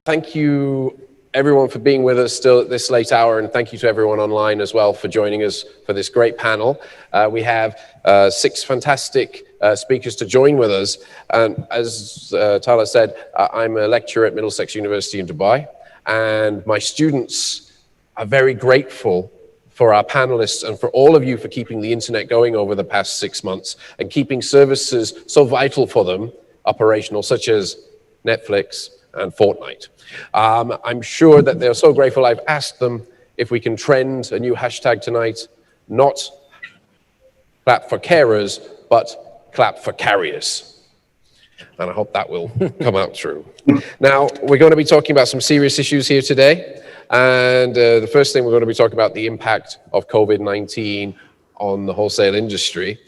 Thank you, everyone, for being with us still at this late hour, and thank you to everyone online as well for joining us for this great panel. We have 6 fantastic speakers to join with us. And as Tala said, I'm a lecturer at Middlesex University in Dubai, and my students are very grateful for our panelists and for all of you for keeping the internet going over the past 6 months and keeping services so vital for them operational, such as Netflix and Fortnite. I'm sure that they're so grateful. I've asked them if we can trend a new hashtag tonight, not clap for carers, but clap for carriers. And I hope that will come out true. Now, we're going to be talking about some serious issues here today. And the first thing we're going to be talking about the impact of COVID-19 on the wholesale industry.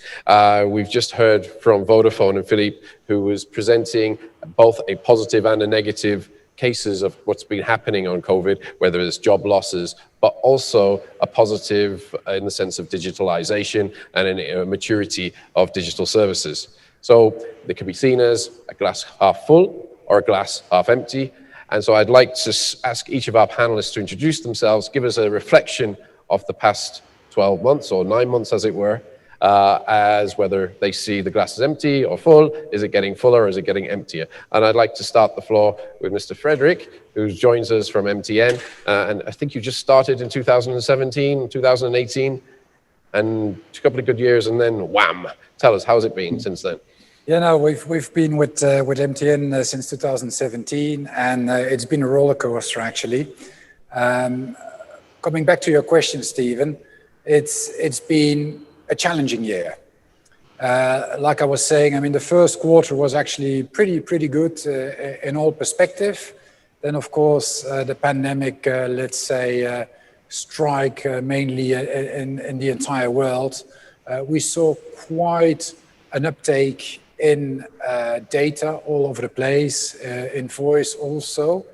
We've just heard from Vodafone and Philippe, who was presenting both a positive and a negative cases of what's been happening on COVID, whether it's job losses, but also a positive in the sense of digitalization and a maturity of digital services. So they can be seen as a glass half full or a glass half empty. And so I'd like to ask each of our panelists to introduce themselves, give us a reflection of the past 12 months or 9 months, as it were, as whether they see the glass as empty or full. Is it getting fuller or is it getting emptier? And I'd like to start the floor with Mr. Frederick, who joins us from MTN. And I think you just started in 2017, 2018, and a couple of good years, and then wham. Tell us, how's it been since then? Yeah, no, we've been with MTN since 2017, and it's been a roller coaster, actually. Coming back to your question, Stephen, it's been a challenging year. Like I was saying, I mean, the first quarter was actually pretty good in all perspective. Then, of course, the pandemic, let's say, strike mainly in the entire world. We saw quite an uptake in data all over the place, in voice also.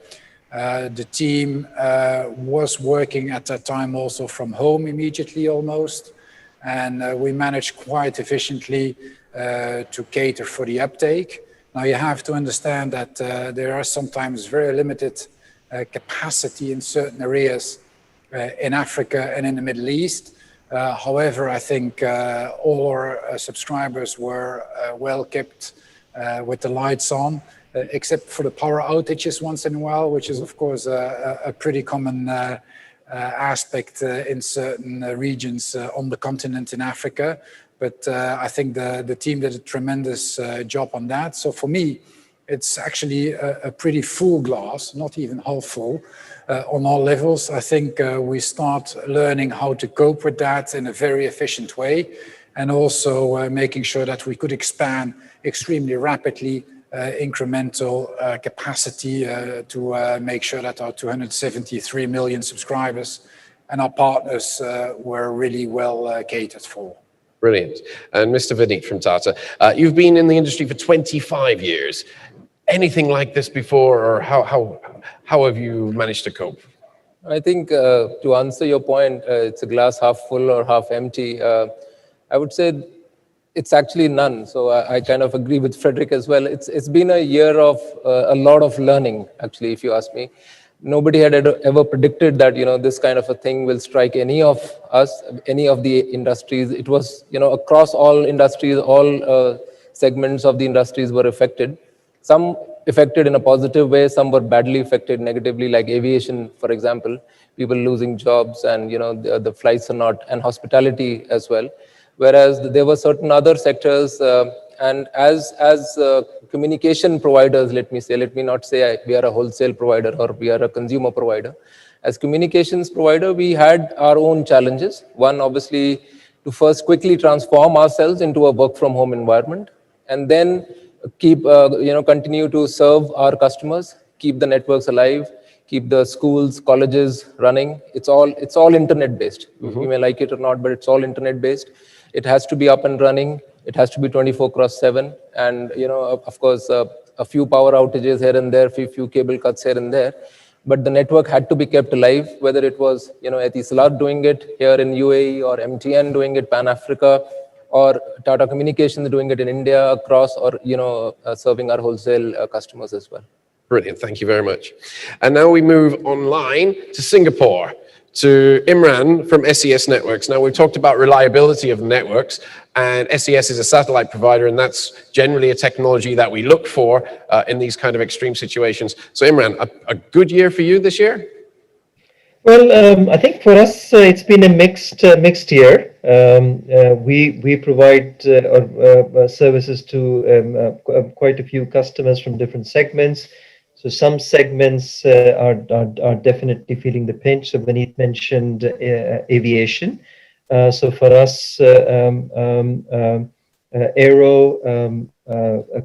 The team was working at that time also from home immediately almost. And we managed quite efficiently to cater for the uptake. Now you have to understand that there are sometimes very limited capacity in certain areas in Africa and in the Middle East. However, I think all our subscribers were well kept with the lights on, except for the power outages once in a while, which is of course a pretty common aspect in certain regions on the continent in Africa. But I think the team did a tremendous job on that. So for me, it's actually a pretty full glass, not even half full, on all levels. I think we start learning how to cope with that in a very efficient way, and also making sure that we could expand extremely rapidly incremental capacity to make sure that our 273 million subscribers and our partners were really well catered for. Brilliant. And Mr. Vineet from Tata, you've been in the industry for 25 years. Anything like this before, or how have you managed to cope? I think to answer your point, it's a glass half full or half empty. I would say it's actually none. So I kind of agree with Frederick as well. It's been a year of a lot of learning, actually, if you ask me. Nobody had ever predicted that, this kind of a thing will strike any of us, any of the industries. It was, across all industries, all segments of the industries were affected. Some affected in a positive way, some were badly affected negatively, like aviation, for example, people losing jobs and, the flights are not, and hospitality as well. Whereas there were certain other sectors, and as communication providers, let me not say we are a wholesale provider or we are a consumer provider. As communications provider, we had our own challenges. One, obviously, to first quickly transform ourselves into a work from home environment, and then keep, continue to serve our customers, keep the networks alive, keep the schools, colleges running. It's all internet based. Mm-hmm. You may like it or not, but it's all internet based. It has to be up and running. It has to be 24/7. And, of course, a few power outages here and there, few cable cuts here and there. But the network had to be kept alive, whether it was, Etisalat doing it here in UAE, or MTN doing it Pan-Africa, or Tata Communications doing it in India across, or, serving our wholesale customers as well. Brilliant, thank you very much. And now we move online to Singapore, to Imran from SES Networks. Now, we've talked about reliability of networks, and SES is a satellite provider, and that's generally a technology that we look for in these kind of extreme situations. So Imran, a good year for you this year? Well, I think for us, it's been a mixed year. We provide services to quite a few customers from different segments. So some segments are definitely feeling the pinch. So Vineet mentioned aviation. So for us, aero,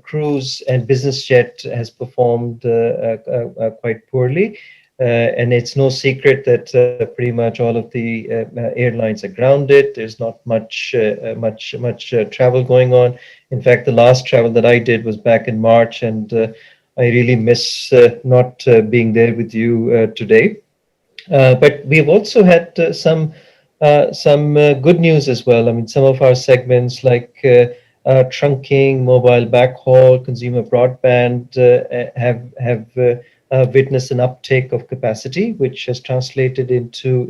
cruise, and business jet has performed quite poorly. And it's no secret that pretty much all of the airlines are grounded. There's not much travel going on. In fact, the last travel that I did was back in March, and I really miss not being there with you today. But we've also had some good news as well. I mean, some of our segments like trunking, mobile backhaul, consumer broadband have witnessed an uptake of capacity, which has translated into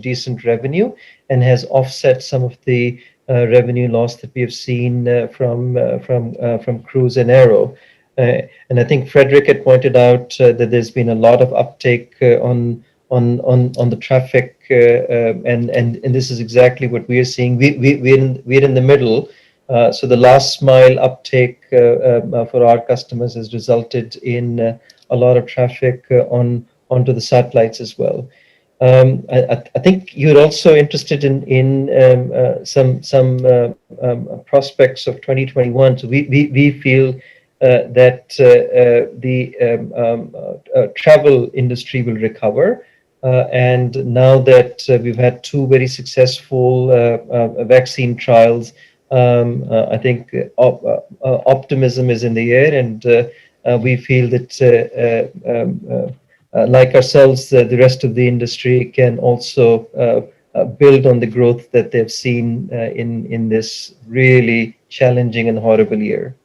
decent revenue and has offset some of the revenue loss that we have seen from cruise and aero. And I think Frederick had pointed out that there's been a lot of uptake on the traffic, and this is exactly what we are seeing. We're in the middle. So the last mile uptake for our customers has resulted in a lot of traffic onto the satellites as well. I think you're also interested in some prospects of 2021. So we feel that the travel industry will recover. And now that we've had 2 very successful vaccine trials, I think optimism is in the air, and we feel that like ourselves, the rest of the industry can also build on the growth that they've seen in this really challenging and horrible year.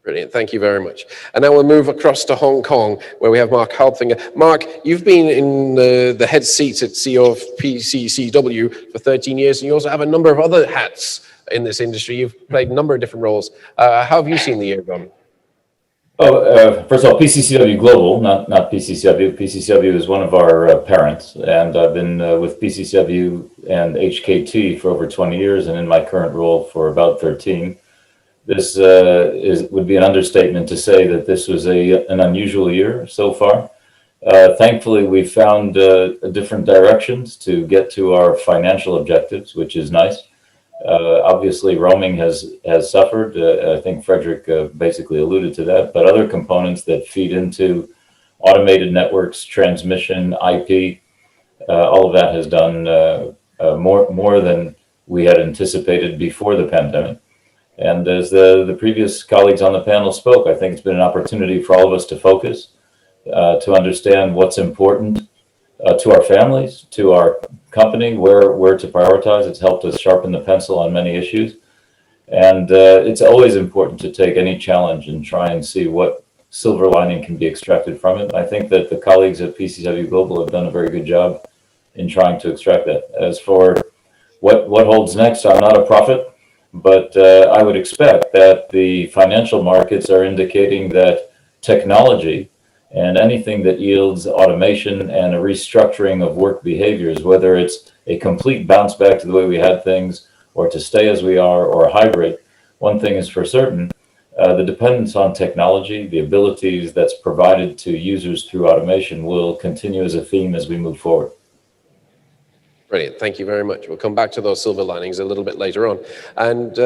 Brilliant, thank you very much. And now we'll move across to Hong Kong, where we have Mark Halfinger. Mark, you've been in the head seat at CEO of PCCW for 13 years, and you also have a number of other hats in this industry. You've played a number of different roles. How have you seen the year gone? Oh, first of all, PCCW Global, not PCCW. PCCW is one of our parents, and I've been with PCCW and HKT for over 20 years, and in my current role for about 13. This would be an understatement to say that this was an unusual year so far. Thankfully, we found different directions to get to our financial objectives, which is nice. Obviously, roaming has suffered. I think Frederick basically alluded to that, but other components that feed into automated networks, transmission, IP, all of that has done more than we had anticipated before the pandemic. And as the previous colleagues on the panel spoke, I think it's been an opportunity for all of us to focus, to understand what's important to our families, to our company, where to prioritize. It's helped us sharpen the pencil on many issues. And it's always important to take any challenge and try and see what silver lining can be extracted from it. I think that the colleagues at PCCW Global have done a very good job in trying to extract that. As for what holds next, I'm not a prophet, but I would expect that the financial markets are indicating that technology and anything that yields automation and a restructuring of work behaviors, whether it's a complete bounce back to the way we had things or to stay as we are or a hybrid, one thing is for certain, the dependence on technology, the abilities that's provided to users through automation will continue as a theme as we move forward. Brilliant, thank you very much. We'll come back to those silver linings a little bit later on. And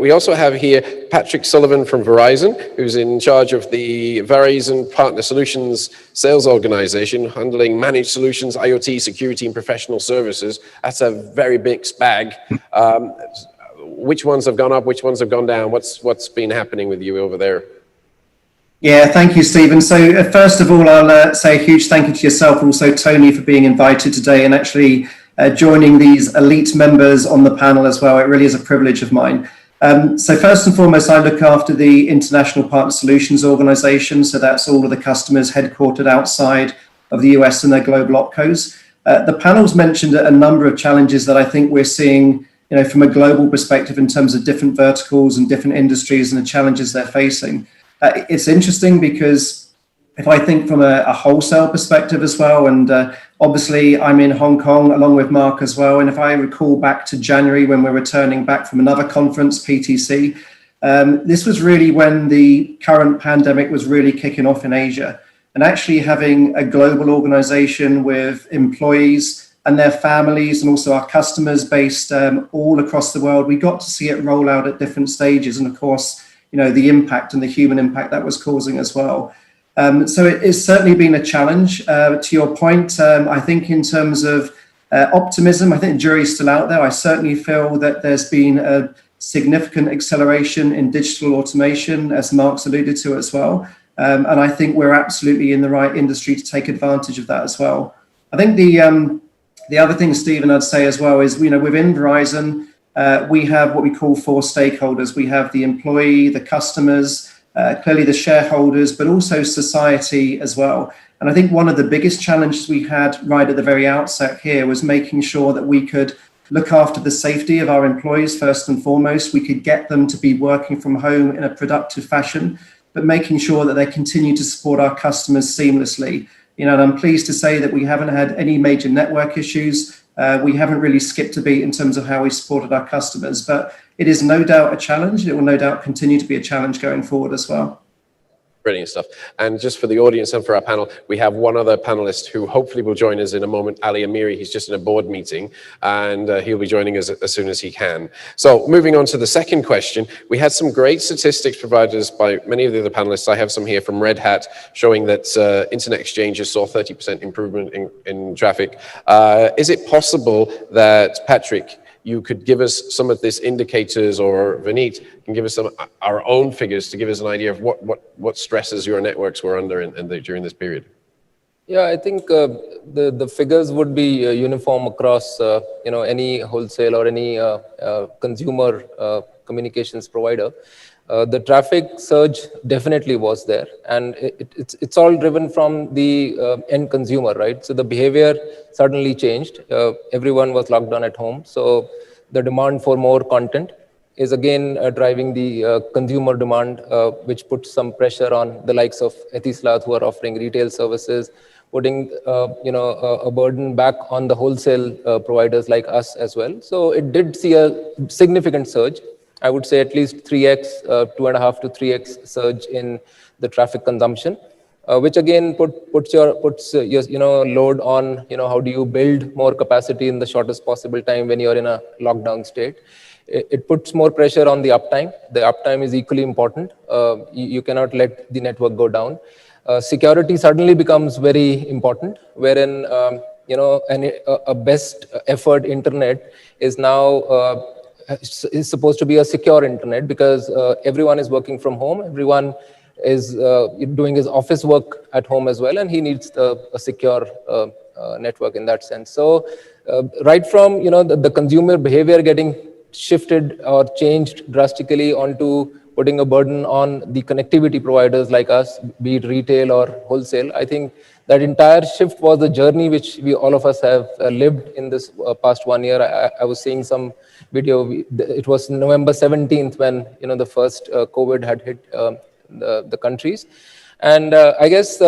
we also have here Patrick Sullivan from Verizon, who's in charge of the Verizon Partner Solutions sales organization, handling managed solutions, IoT, security, and professional services. That's a very mixed bag. Which ones have gone up? Which ones have gone down? What's been happening with you over there? Yeah, thank you, Stephen. So first of all, I'll say a huge thank you to yourself, also Tony, for being invited today and actually joining these elite members on the panel as well. It really is a privilege of mine. So first and foremost, I look after the International Partner Solutions Organization. So that's all of the customers headquartered outside of the US and their global opcos. The panel's mentioned a number of challenges that I think we're seeing, from a global perspective in terms of different verticals and different industries and the challenges they're facing. It's interesting because if I think from a wholesale perspective as well, and obviously I'm in Hong Kong along with Mark as well, and if I recall back to January when we're returning back from another conference, PTC, this was really when the current pandemic was really kicking off in Asia. And actually having a global organization with employees and their families and also our customers based all across the world, we got to see it roll out at different stages. And of course, the impact and the human impact that was causing as well. So it's certainly been a challenge. To your point, I think in terms of optimism, I think the jury's still out there. I certainly feel that there's been a significant acceleration in digital automation, as Mark's alluded to as well. And I think we're absolutely in the right industry to take advantage of that as well. I think the other thing, Stephen, I'd say as well is, within Verizon, we have what we call 4 stakeholders. We have the employee, the customers, clearly the shareholders, but also society as well. And I think one of the biggest challenges we had right at the very outset here was making sure that we could look after the safety of our employees first and foremost. We could get them to be working from home in a productive fashion, but making sure that they continue to support our customers seamlessly. And I'm pleased to say that we haven't had any major network issues. We haven't really skipped a beat in terms of how we supported our customers, but it is no doubt a challenge. It will no doubt continue to be a challenge going forward as well. Brilliant stuff. And just for the audience and for our panel, we have one other panelist who hopefully will join us in a moment, Ali Amiri. He's just in a board meeting, and he'll be joining us as soon as he can. So moving on to the second question, we had some great statistics provided by many of the other panelists. I have some here from Red Hat showing that internet exchanges saw 30% improvement in traffic. Is it possible that, Patrick, you could give us some of these indicators, or Vineet can give us some our own figures to give us an idea of what stresses your networks were under during this period? Yeah, I think the figures would be uniform across any wholesale or any consumer communications provider. The traffic surge definitely was there, and it's all driven from the end consumer, right? So the behavior suddenly changed. Everyone was locked down at home, so the demand for more content is again driving the consumer demand, which puts some pressure on the likes of Etisalat, who are offering retail services, putting a burden back on the wholesale providers like us as well. So it did see a significant surge. I would say at least 3x, 2.5 to 3x surge in the traffic consumption, which again puts your load on, how do you build more capacity in the shortest possible time when you're in a lockdown state. It puts more pressure on the uptime. The uptime is equally important. You cannot let the network go down. Security suddenly becomes very important, wherein a best effort internet is now is supposed to be a secure internet, because everyone is working from home, everyone is doing his office work at home as well, and he needs a secure network in that sense. So right from the consumer behavior getting shifted or changed drastically onto putting a burden on the connectivity providers like us, be it retail or wholesale, I think that entire shift was a journey which we all of us have lived in this past 1 year. I was seeing some video. It was November 17th when the first COVID had hit the countries, and I guess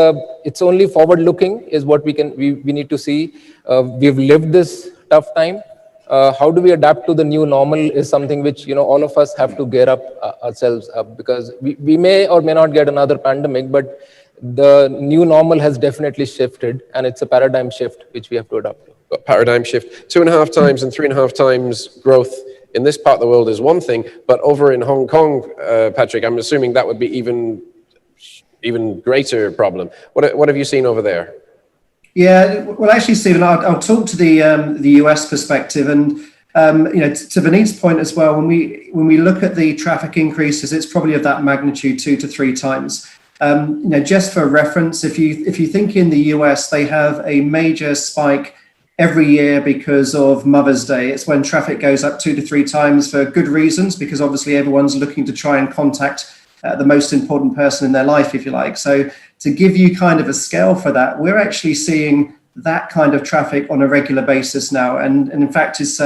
it's only forward-looking is what we need to see. We've lived this tough time. How do we adapt to the new normal is something which all of us have to gear up ourselves up, because we may or may not get another pandemic, but the new normal has definitely shifted, and it's a paradigm shift which we have to adapt to. Paradigm shift, 2.5 times and 3.5 times growth in this part of the world is one thing, but over in Hong Kong, Patrick, I'm assuming that would be even greater problem. What have you seen over there? Yeah, well, actually, Stephen, I'll talk to the US perspective, and to Vineet's point as well. When we look at the traffic increases, it's probably of that magnitude 2 to 3 times. Just for reference, if you think in the US, they have a major spike every year because of Mother's Day. It's when traffic goes up 2 to 3 times for good reasons, because obviously everyone's looking to try and contact the most important person in their life, if you like. So to give you kind of a scale for that, we're actually seeing that kind of traffic on a regular basis now. And in fact, it's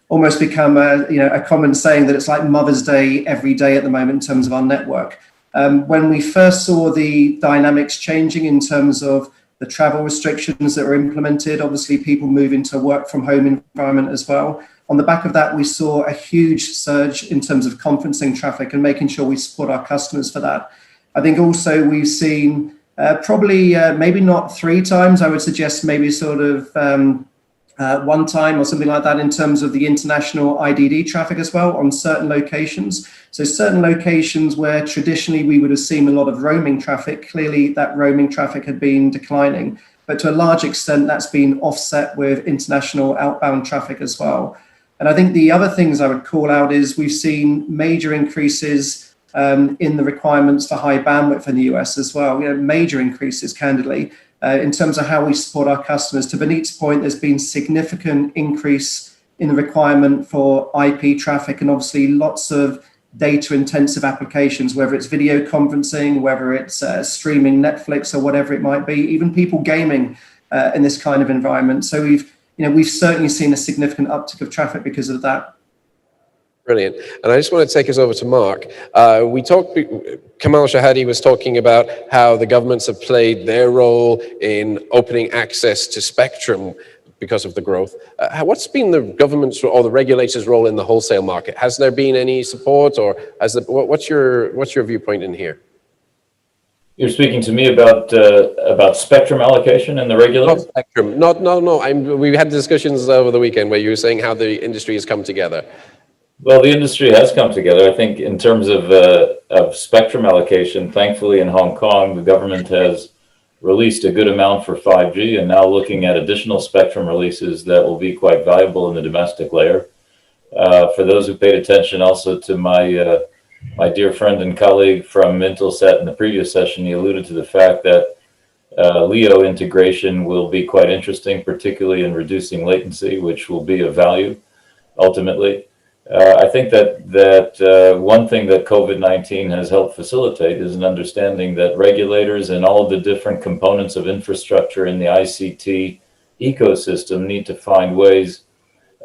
almost become a common saying that it's like Mother's Day every day at the moment in terms of our network. When we first saw the dynamics changing in terms of the travel restrictions that were implemented, obviously people moving to work from home environment as well. On the back of that, we saw a huge surge in terms of conferencing traffic and making sure we support our customers for that. I think also we've seen probably maybe not 3 times, I would suggest maybe sort of 1 time or something like that in terms of the international IDD traffic as well on certain locations. So certain locations where traditionally we would have seen a lot of roaming traffic, clearly that roaming traffic had been declining, but to a large extent that's been offset with international outbound traffic as well. And I think the other things I would call out is we've seen major increases in the requirements for high bandwidth in the US as well, major increases candidly. In terms of how we support our customers. To Vineet's point, there's been significant increase in the requirement for IP traffic and obviously lots of data intensive applications, whether it's video conferencing, whether it's streaming Netflix or whatever it might be, even people gaming in this kind of environment. So we've certainly seen a significant uptick of traffic because of that. Brilliant. And I just want to take us over to Mark. Kamal Shahadi was talking about how the governments have played their role in opening access to spectrum because of the growth. What's been the government's or the regulators' role in the wholesale market? Has there been any support, or what's your viewpoint in here? You're speaking to me about spectrum allocation and the regulator? Not spectrum. No. We had discussions over the weekend where you were saying how the industry has come together. Well, the industry has come together. I think in terms of spectrum allocation, thankfully in Hong Kong, the government has released a good amount for 5G and now looking at additional spectrum releases that will be quite valuable in the domestic layer. For those who paid attention also to my dear friend and colleague from Intelsat in the previous session, he alluded to the fact that LEO integration will be quite interesting, particularly in reducing latency, which will be of value ultimately. I think that one thing that COVID-19 has helped facilitate is an understanding that regulators and all of the different components of infrastructure in the ICT ecosystem need to find ways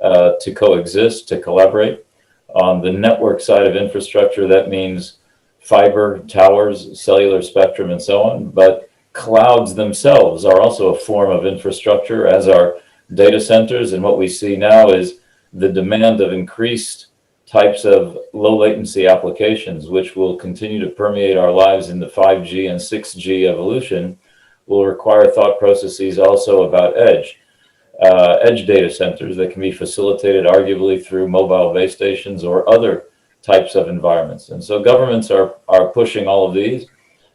to coexist, to collaborate. On the network side of infrastructure, that means fiber, towers, cellular spectrum, and so on. But clouds themselves are also a form of infrastructure, as are data centers. And what we see now is the demand of increased types of low latency applications, which will continue to permeate our lives in the 5G and 6G evolution, will require thought processes also about edge data centers that can be facilitated arguably through mobile base stations or other types of environments. And so governments are pushing all of these.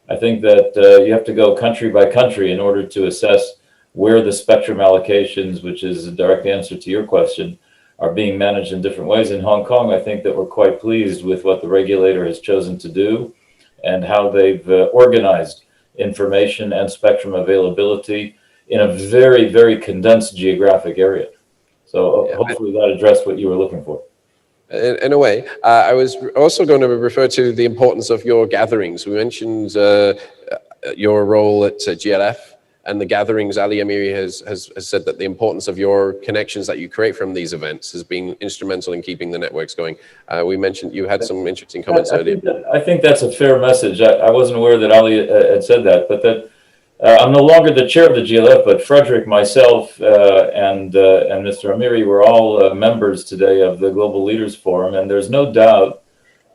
I think that you have to go country by country in order to assess where the spectrum allocations, which is a direct answer to your question, are being managed in different ways. In Hong Kong, I think that we're quite pleased with what the regulator has chosen to do and how they've organized information and spectrum availability in a very, very condensed geographic area. So hopefully that addressed what you were looking for. In a way, I was also going to refer to the importance of your gatherings. We mentioned your role at GLF and the gatherings. Ali Amiri has said that the importance of your connections that you create from these events has been instrumental in keeping the networks going. We mentioned you had some interesting comments earlier. I think that's a fair message. I wasn't aware that Ali had said that, but that I'm no longer the chair of the GLF, but Frederick, myself, and Mr. Amiri were all members today of the Global Leaders Forum, and there's no doubt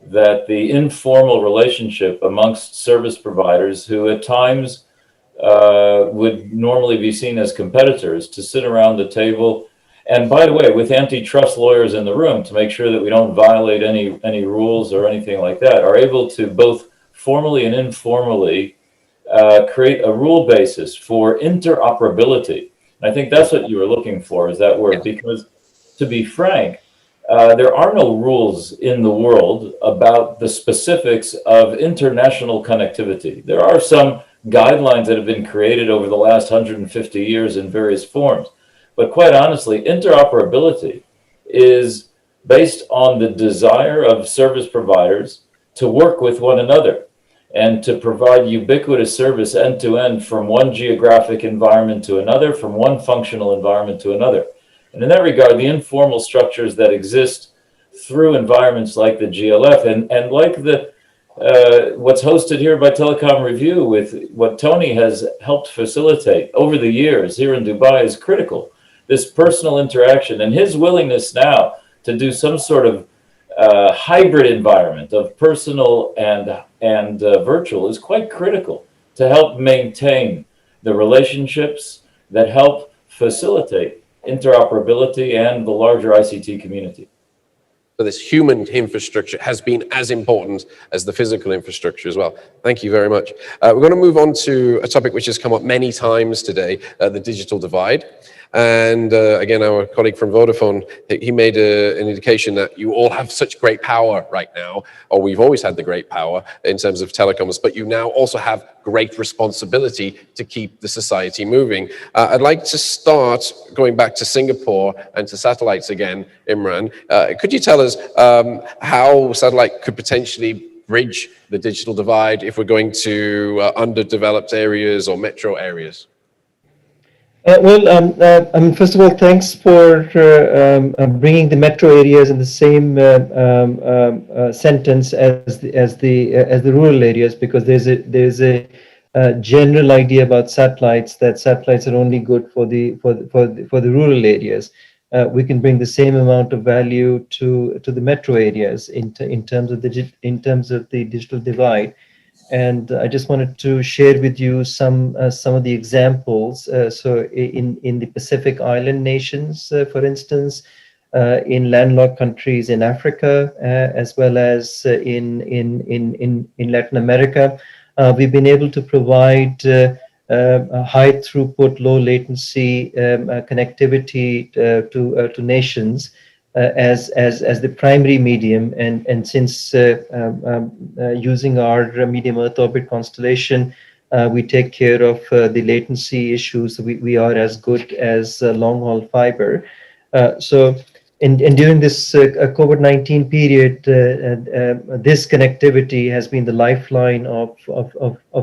that the informal relationship amongst service providers who at times would normally be seen as competitors to sit around the table, and by the way, with antitrust lawyers in the room to make sure that we don't violate any rules or anything like that, are able to both formally and informally create a rule basis for interoperability. And I think that's what you were looking for, is that word, because to be frank, there are no rules in the world about the specifics of international connectivity. There are some guidelines that have been created over the last 150 years in various forms, But quite honestly, interoperability is based on the desire of service providers to work with one another and to provide ubiquitous service end to end from one geographic environment to another, from one functional environment to another. And in that regard, the informal structures that exist through environments like the GLF and like the what's hosted here by Telecom Review with what Tony has helped facilitate over the years here in Dubai is critical. This personal interaction and his willingness now to do some sort of hybrid environment of personal and virtual is quite critical to help maintain the relationships that help facilitate interoperability and the larger ICT community. So this human infrastructure has been as important as the physical infrastructure as well. Thank you very much. We're going to move on to a topic which has come up many times today, the digital divide. And again, our colleague from Vodafone, he made an indication that you all have such great power right now, or we've always had the great power in terms of telecoms, but you now also have great responsibility to keep the society moving. I'd like to start going back to Singapore and to satellites again, Imran. Could you tell us how satellite could potentially bridge the digital divide if we're going to underdeveloped areas or metro areas? First of all, thanks for bringing the metro areas in the same sentence as the rural areas, because there's a general idea about satellites that satellites are only good for the rural areas. We can bring the same amount of value to the metro areas in terms of the digital divide. And I just wanted to share with you some of the examples. So in the Pacific Island nations, for instance, in landlocked countries in Africa, as well as in Latin America, we've been able to provide high throughput, low latency connectivity to nations as the primary medium, and since using our medium Earth orbit constellation, we take care of the latency issues. We are as good as long haul fiber. And during this COVID-19 period, this connectivity has been the lifeline of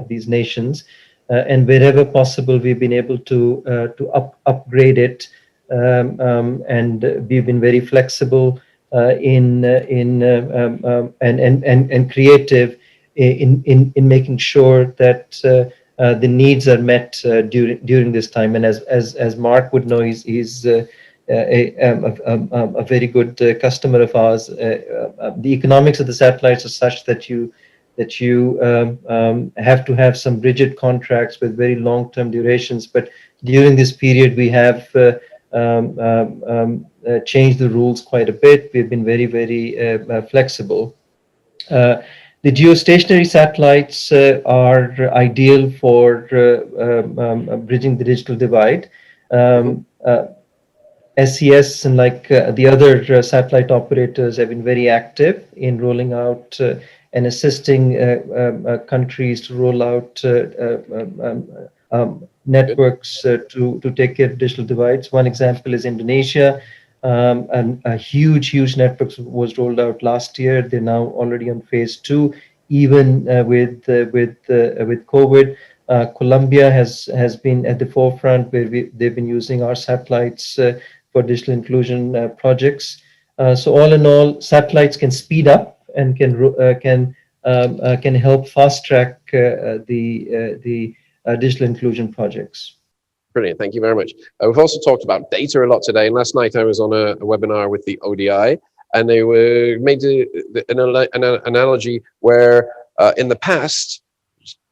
these nations, and wherever possible, we've been able to upgrade it. And we've been very flexible and creative in making sure that the needs are met during this time. And as Mark would know, he's a very good customer of ours. The economics of the satellites are such that you have to have some rigid contracts with very long-term durations. But during this period, we have changed the rules quite a bit. We've been very, very flexible. The geostationary satellites are ideal for bridging the digital divide. SES and like the other satellite operators have been very active in rolling out and assisting countries to roll out networks to take care of digital divides. One example is Indonesia. And a huge network was rolled out last year. They're now already on phase 2, even with COVID. Colombia has been at the forefront, where they've been using our satellites for digital inclusion projects. So all in all, satellites can speed up and can help fast track the digital inclusion projects. Brilliant, thank you very much. We've also talked about data a lot today, and last night I was on a webinar with the ODI, and they made an analogy where in the past,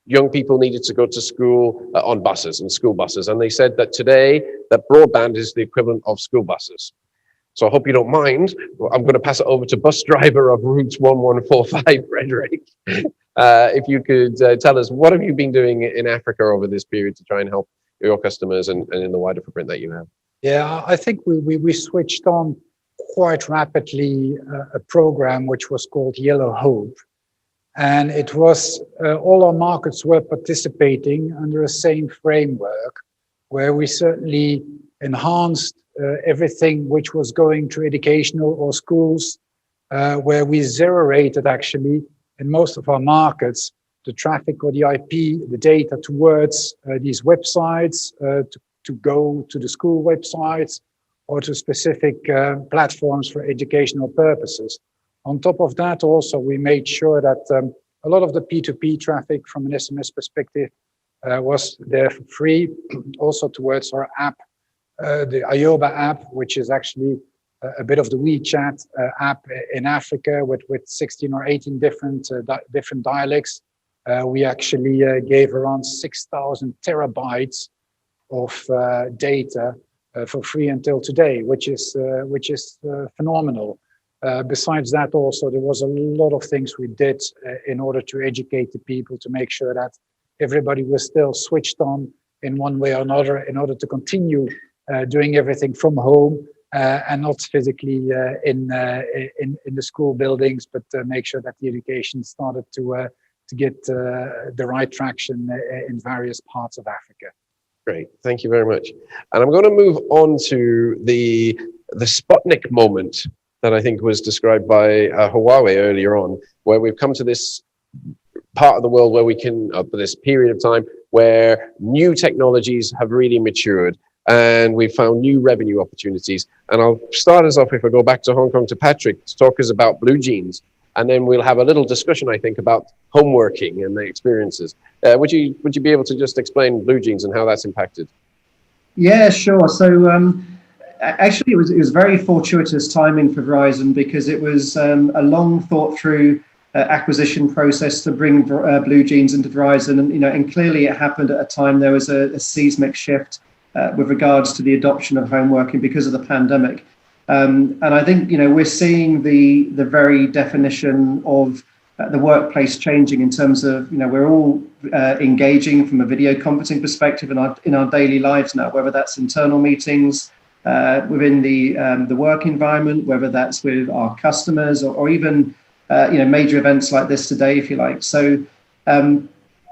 young people needed to go to school on buses and school buses, and they said that today that broadband is the equivalent of school buses. So I hope you don't mind. I'm going to pass it over to bus driver of Route 1145, Frederick. If you could tell us, what have you been doing in Africa over this period to try and help your customers and in the wider footprint that you have? Yeah, I think we switched on quite rapidly a program which was called Yellow Hope. And it was, all our markets were participating under the same framework, where we certainly enhanced everything which was going to educational or schools, where we zero rated actually in most of our markets the traffic or the IP, the data towards these websites to go to the school websites or to specific platforms for educational purposes. On top of that, also, we made sure that a lot of the P2P traffic from an SMS perspective was there for free, also towards our app, the Ayoba app, which is actually a bit of the WeChat app in Africa with 16 or 18 different dialects. We actually gave around 6,000 terabytes of data for free until today, which is phenomenal. Besides that, also, there was a lot of things we did in order to educate the people, to make sure that everybody was still switched on in one way or another in order to continue doing everything from home and not physically in the school buildings, but make sure that the education started to get the right traction in various parts of Africa. Great, thank you very much. And I'm going to move on to the Sputnik moment that I think was described by Huawei earlier on, where we've come to this part of the world where we can, this period of time where new technologies have really matured and we've found new revenue opportunities. And I'll start us off, if I go back to Hong Kong, to Patrick, to talk us about Blue Jeans. And then we'll have a little discussion, I think, about home working and the experiences. Would you be able to just explain Blue Jeans and how that's impacted? Yeah, sure. So actually, it was very fortuitous timing for Verizon, because it was a long thought through acquisition process to bring Blue Jeans into Verizon, and clearly it happened at a time there was a seismic shift with regards to the adoption of home working because of the pandemic. And I think, we're seeing the very definition of the workplace changing in terms of, we're all engaging from a video conferencing perspective in our daily lives now, whether that's internal meetings within the work environment, whether that's with our customers or even, major events like this today, if you like. So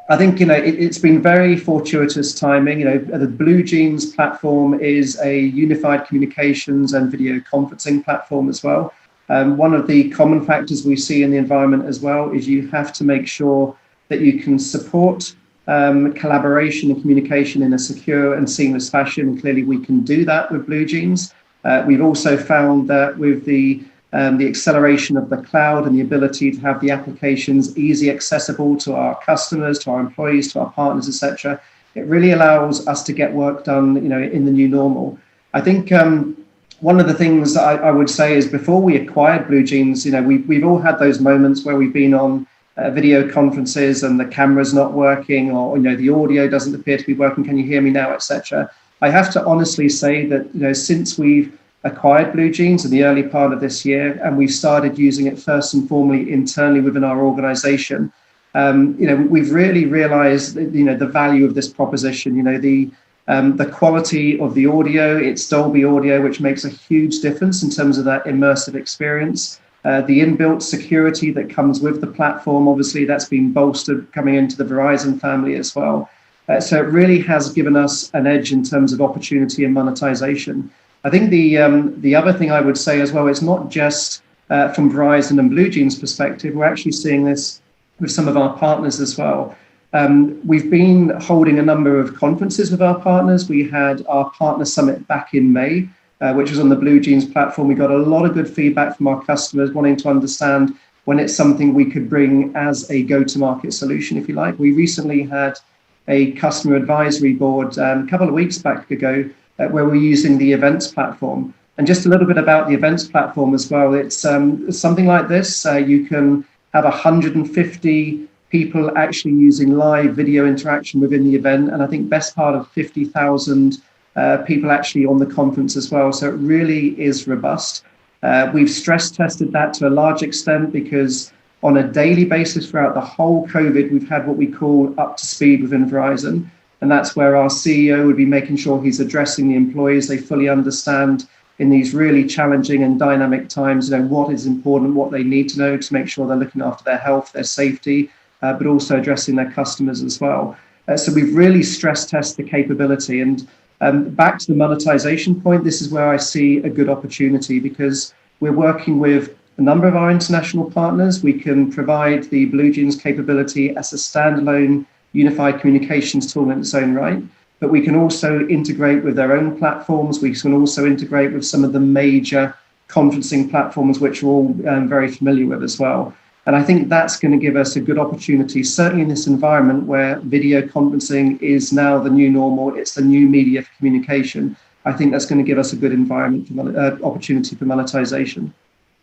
I think, it's been very fortuitous timing. The Blue Jeans platform is a unified communications and video conferencing platform as well. One of the common factors we see in the environment as well is you have to make sure that you can support collaboration and communication in a secure and seamless fashion. And clearly we can do that with Blue Jeans. We've also found that with the acceleration of the cloud and the ability to have the applications easy accessible to our customers, to our employees, to our partners, etc., it really allows us to get work done, in the new normal. I think one of the things I would say is, before we acquired Blue Jeans, we've all had those moments where we've been on video conferences and the camera's not working, or the audio doesn't appear to be working. Can you hear me now, etc. I have to honestly say that since we've acquired Blue Jeans in the early part of this year, and we started using it first and foremost internally within our organization, we've really realized the value of this proposition. The quality of the audio, it's Dolby audio, which makes a huge difference in terms of that immersive experience. The inbuilt security that comes with the platform, obviously that's been bolstered coming into the Verizon family as well. So it really has given us an edge in terms of opportunity and monetization. I think the other thing I would say as well, it's not just from Verizon and Blue Jeans perspective. We're actually seeing this with some of our partners as well. We've been holding a number of conferences with our partners. We had our partner summit back in May, which was on the Blue Jeans platform. We got a lot of good feedback from our customers wanting to understand when it's something we could bring as a go-to-market solution, if you like. We recently had a customer advisory board a couple of weeks back ago, where we're using the events platform. And just a little bit about the events platform as well. It's something like this. You can have 150 people actually using live video interaction within the event. And I think best part of 50,000 people actually on the conference as well. So it really is robust. We've stress tested that to a large extent, because on a daily basis throughout the whole COVID, we've had what we call up to speed within Verizon. And that's where our CEO would be making sure he's addressing the employees. They fully understand in these really challenging and dynamic times, what is important, what they need to know to make sure they're looking after their health, their safety, but also addressing their customers as well. So we've really stress tested the capability. And Back to the monetization point, this is where I see a good opportunity because we're working with a number of our international partners. We can provide the BlueJeans capability as a standalone unified communications tool in its own right, but we can also integrate with their own platforms. We can also integrate with some of the major conferencing platforms, which we're all very familiar with as well. And I think that's going to give us a good opportunity, certainly in this environment where video conferencing is now the new normal, it's the new media for communication. I think that's going to give us a good environment for opportunity for monetization.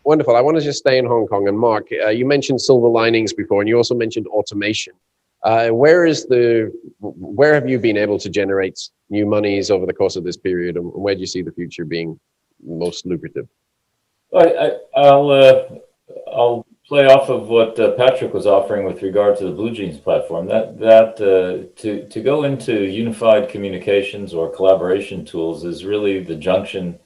Wonderful. I want to just stay in Hong Kong. And Mark, you mentioned silver linings before, and you also mentioned automation. Where have you been able to generate new monies over the course of this period, and where do you see the future being most lucrative? I'll play off of what Patrick was offering with regard to the BlueJeans platform. To go into unified communications or collaboration tools is really the junction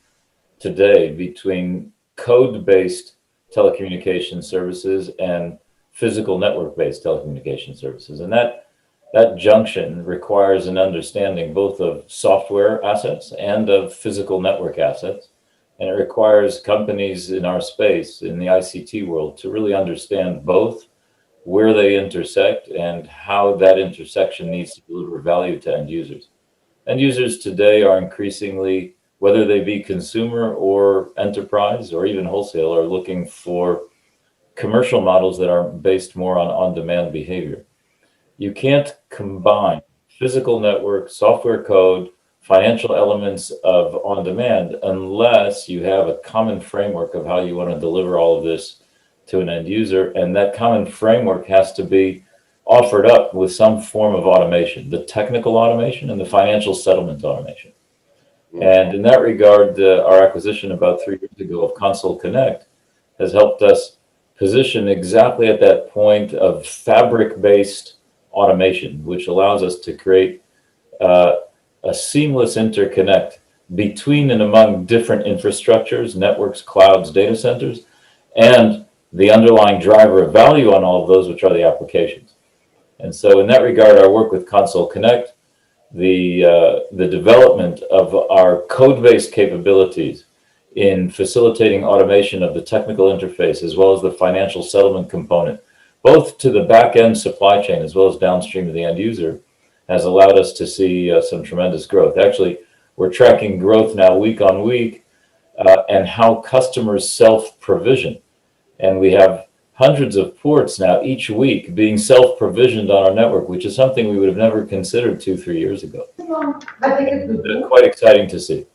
today between code-based telecommunication services and physical network-based telecommunication services, and that junction requires an understanding both of software assets and of physical network assets. And it requires companies in our space, in the ICT world, to really understand both where they intersect and how that intersection needs to deliver value to end users. End users today are increasingly, whether they be consumer or enterprise or even wholesale, are looking for commercial models that are based more on on-demand behavior. You can't combine physical network, software code, financial elements of on-demand unless you have a common framework of how you want to deliver all of this to an end user. And that common framework has to be offered up with some form of automation, the technical automation and the financial settlement automation. And in that regard, our acquisition about 3 years ago of Console Connect has helped us position exactly at that point of fabric-based automation, which allows us to create a seamless interconnect between and among different infrastructures, networks, clouds, data centers, and the underlying driver of value on all of those, which are the applications. And so in that regard, our work with Console Connect, the development of our code-based capabilities in facilitating automation of the technical interface, as well as the financial settlement component, both to the back-end supply chain as well as downstream to the end user, has allowed us to see some tremendous growth. Actually, we're tracking growth now week on week and how customers self-provision. And we have hundreds of ports now each week being self-provisioned on our network, which is something we would have never considered 2-3 years ago. Quite exciting to see.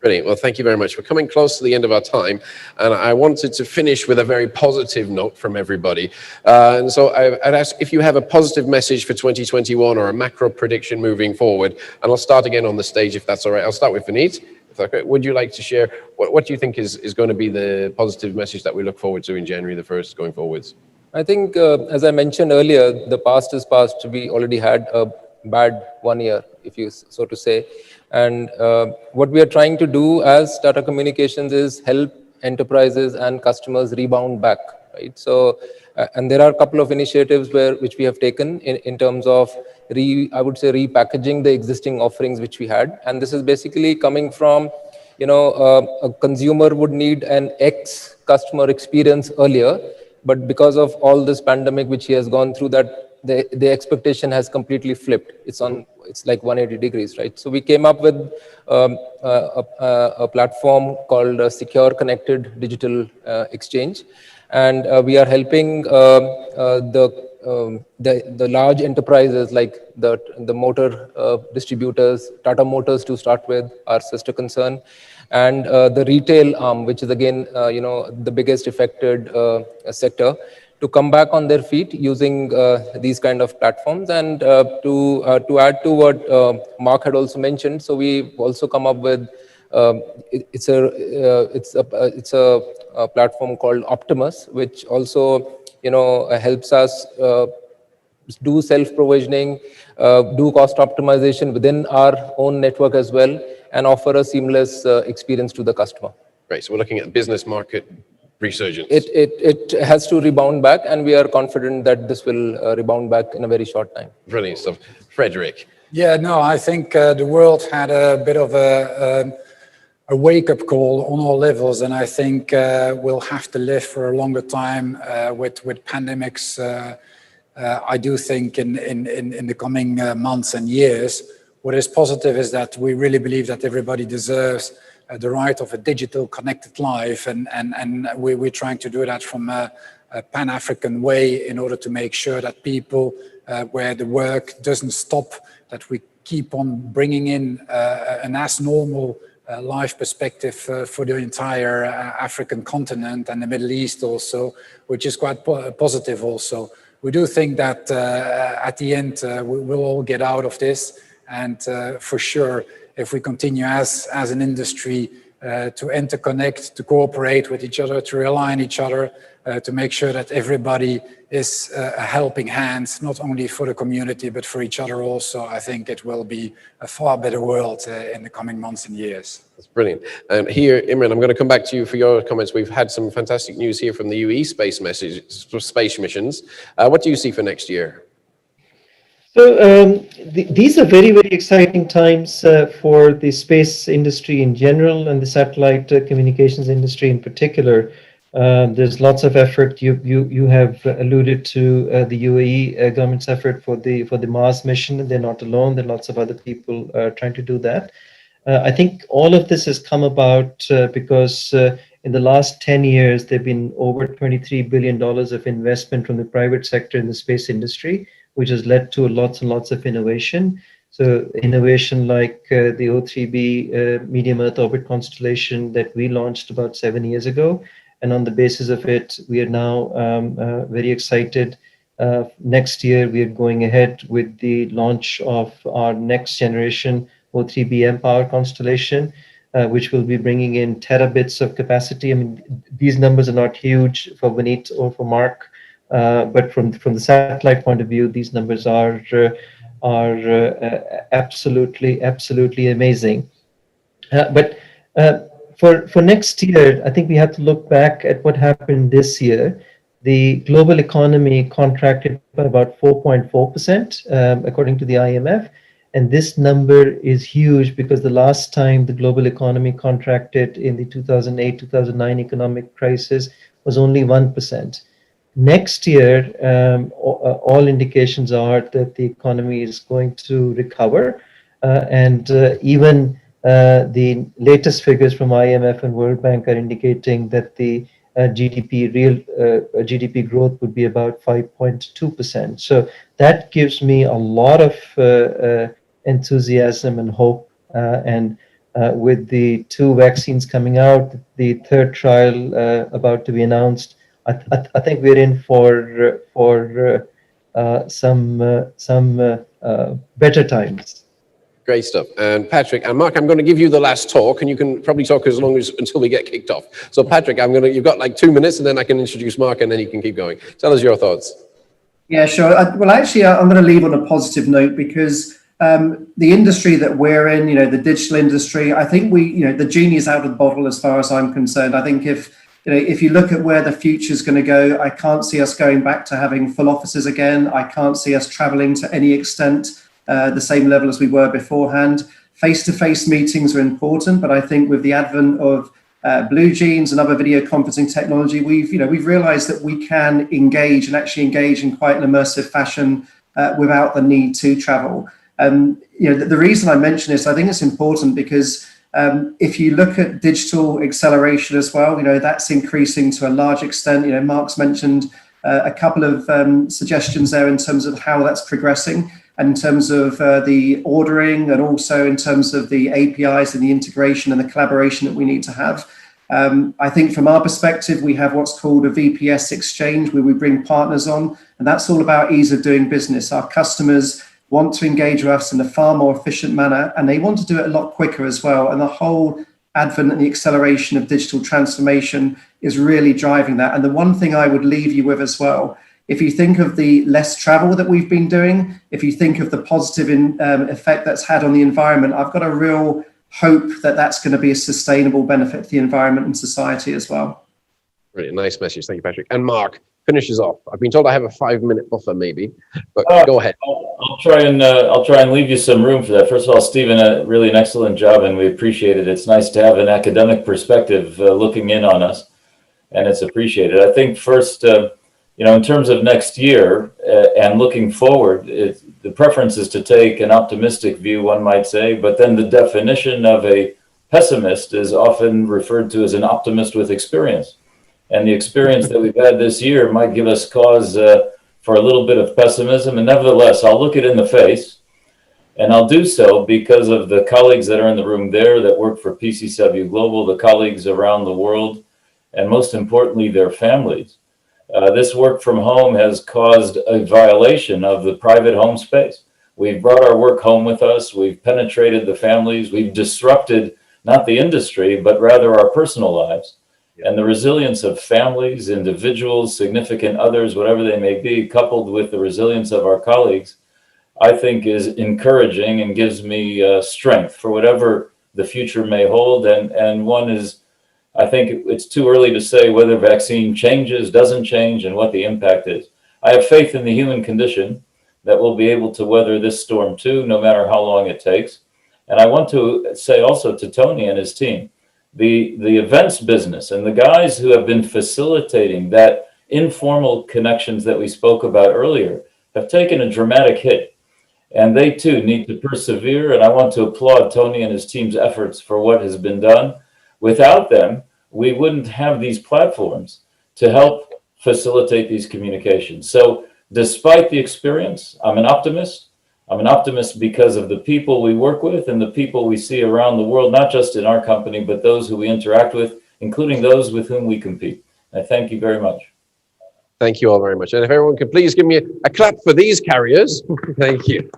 Brilliant. Well, thank you very much. We're coming close to the end of our time, and I wanted to finish with a very positive note from everybody. And so I'd ask if you have a positive message for 2021 or a macro prediction moving forward, and I'll start again on the stage if that's all right. I'll start with Vineet. Would you like to share, what do you think is going to be the positive message that we look forward to in January the 1st going forwards? I think, as I mentioned earlier, the past is past. We already had a bad 1 year, if you so to say. And what we are trying to do as Tata Communications is help enterprises and customers rebound back, right? So, and there are a couple of initiatives which we have taken in terms of I would say repackaging the existing offerings which we had. And this is basically coming from, a consumer would need an X customer experience earlier, but because of all this pandemic which he has gone through, that the expectation has completely flipped. It's like 180 degrees, right? So we came up with a platform called Secure Connected Digital Exchange, and we are helping the large enterprises like the motor distributors, Tata Motors to start with, our sister concern, and the retail arm, which is again the biggest affected sector, to come back on their feet using these kind of platforms. And to add to what Mark had also mentioned, so we've also come up with it's a platform called Optimus, which also helps us do self-provisioning, do cost optimization within our own network as well, and offer a seamless experience to the customer. Great. So we're looking at business market resurgence. It has to rebound back, and we are confident that this will rebound back in a very short time. Brilliant stuff. Frederick, Yeah, no, I think the world had a bit of a wake-up call on all levels, and I think we'll have to live for a longer time with pandemics. I do think in the coming months and years, what is positive is that we really believe that everybody deserves the right of a digital connected life, and we're trying to do that from a Pan-African way in order to make sure that people, where the work doesn't stop, that we keep on bringing in an as normal life perspective for the entire African continent and the Middle East also, which is quite positive also. We do think that at the end we'll all get out of this, and for sure, if we continue as an industry to interconnect, to cooperate with each other, to rely on each other, to make sure that everybody is a helping hand, not only for the community, but for each other also, I think it will be a far better world in the coming months and years. That's brilliant. And here, Imran, I'm going to come back to you for your comments. We've had some fantastic news here from the UE space missions. What do you see for next year? So these are very, very exciting times for the space industry in general and the satellite communications industry in particular. There's lots of effort. You have alluded to the UAE government's effort for the Mars mission. They're not alone. There are lots of other people trying to do that. I think all of this has come about because in the last 10 years, there have been over $23 billion of investment from the private sector in the space industry, which has led to lots and lots of innovation. So innovation like the O3b medium Earth orbit constellation that we launched about 7 years ago. And on the basis of it, we are now very excited. Next year, we are going ahead with the launch of our next generation O3b mPOWER constellation, which will be bringing in terabits of capacity. I mean, these numbers are not huge for Vineet or for Mark, but from the satellite point of view, these numbers are absolutely amazing. But for next year, I think we have to look back at what happened this year. The global economy contracted by about 4.4%, according to the IMF. And this number is huge because the last time the global economy contracted in the 2008-2009 economic crisis was only 1%. Next year, all indications are that the economy is going to recover, and even the latest figures from IMF and World Bank are indicating that the GDP growth would be about 5.2%. So that gives me a lot of enthusiasm and hope. And with the 2 vaccines coming out, the 3rd trial about to be announced, I think we're in for some better times. Great stuff. And Patrick and Mark, I'm going to give you the last talk, and you can probably talk as long as until we get kicked off. So Patrick, you've got like 2 minutes, and then I can introduce Mark, and then you can keep going. Tell us your thoughts. Yeah, sure. Well, actually, I'm going to leave on a positive note because the industry that we're in, the digital industry, I think the genie is out of the bottle as far as I'm concerned. I think if you look at where the future is going to go, I can't see us going back to having full offices again. I can't see us traveling to any extent the same level as we were beforehand. Face-to-face meetings are important, but I think with the advent of Blue Jeans and other video conferencing technology, we've realized that we can engage in quite an immersive fashion without the need to travel. The reason I mention this, I think it's important because if you look at digital acceleration as well, that's increasing to a large extent. Mark's mentioned a couple of suggestions there in terms of how that's progressing, and in terms of the ordering, and also in terms of the APIs and the integration and the collaboration that we need to have. I think from our perspective, we have what's called a VPS exchange, where we bring partners on, and that's all about ease of doing business. Our customers want to engage with us in a far more efficient manner, and they want to do it a lot quicker as well. And the whole advent and the acceleration of digital transformation is really driving that. And the one thing I would leave you with as well, if you think of the less travel that we've been doing, if you think of the positive effect that's had on the environment, I've got a real hope that that's going to be a sustainable benefit to the environment and society as well. Really nice message. Thank you, Patrick. And Mark finishes off. I've been told I have a 5-minute buffer maybe, but go ahead. I'll try and leave you some room for that. First of all, Stephen, really an excellent job, and we appreciate it. It's nice to have an academic perspective looking in on us, and it's appreciated. I think first, in terms of next year and looking forward, the preference is to take an optimistic view, one might say, but then the definition of a pessimist is often referred to as an optimist with experience. And the experience that we've had this year might give us cause for a little bit of pessimism. And nevertheless, I'll look it in the face. And I'll do so because of the colleagues that are in the room there that work for PCCW Global, the colleagues around the world, and most importantly, their families. This work from home has caused a violation of the private home space. We've brought our work home with us. We've penetrated the families. We've disrupted not the industry, but rather our personal lives. And the resilience of families, individuals, significant others, whatever they may be, coupled with the resilience of our colleagues, I think is encouraging and gives me strength for whatever the future may hold. And one is, I think it's too early to say whether vaccine changes, doesn't change, and what the impact is. I have faith in the human condition that we'll be able to weather this storm too, no matter how long it takes. And I want to say also to Tony and his team, the events business and the guys who have been facilitating that informal connections that we spoke about earlier have taken a dramatic hit, and they too need to persevere. And I want to applaud Tony and his team's efforts for what has been done. Without them, we wouldn't have these platforms to help facilitate these communications. So despite the experience, I'm an optimist. I'm an optimist because of the people we work with and the people we see around the world, not just in our company, but those who we interact with, including those with whom we compete. I thank you very much. Thank you all very much. And if everyone could please give me a clap for these carriers. Thank you.